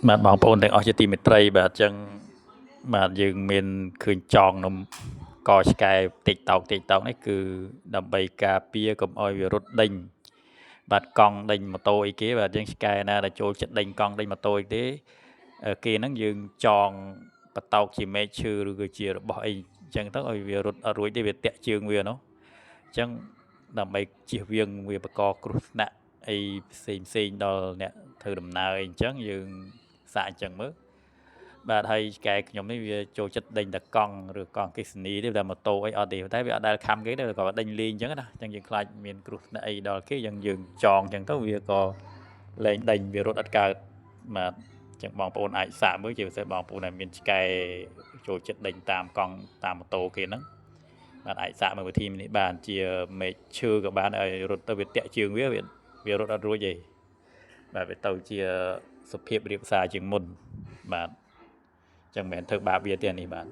បាទបងប្អូនទាំងអស់ជាទីមេត្រីបាទអញ្ចឹងបាទយើងមានឃើញចងនំកឆ្កែតិចតោកនេះគឺដើម្បីការពារកុំឲ្យវារត់ដេញបាទកង់ដេញម៉ូតូអីគេបាទយើងឆ្កែណាដែលចូលចិត្តដេញកង់ដេញម៉ូតូអីទេគេហ្នឹងយើងចងបតោកជាមែកឈើឬក៏ជារបស់អីអញ្ចឹងទៅឲ្យវារត់អត់រួចទេវាតាក់ជើងវានោះអញ្ចឹងដើម្បីជៀសវាងវាបកកគ្រោះថ្នាក់អីផ្សេងដល់អ្នកធ្វើដំណើរអីអញ្ចឹងយើងសាកអញ្ចឹងមើលបាទហើយឆ្កែខ្ញុំនេះវាចូលចិត្តដេញតែកង់ឬកង់អគ្គិសនីទេតែម៉ូតូអីអត់ទេតែវាអត់ដែលខំគេទេក៏ដេញលេងអញ្ចឹងណាអញ្ចឹងយើងខ្លាចមានគ្រោះថ្នាក់អីដល់គេយើងចងអញ្ចឹងទៅវាក៏លែងដេញវារត់អត់កើតបាទអញ្ចឹងបងប្អូនអាចសាកមើលជាពិសេសបងប្អូនដែលមានឆ្កែចូលចិត្តដេញតាមកង់តាមម៉ូតូគេហ្នឹងបាទអាចសាកមើលវិធីនេះបានជាមេឃឈើក៏បានឲ្យរត់ទៅវាតាក់ជើងវារត់អត់រួចទេបាទវាទៅជាសុភាពរាបសារជាងមុនបាទអញ្ចឹងមិនមែនធ្វើបាបវាទេអានេះបាទ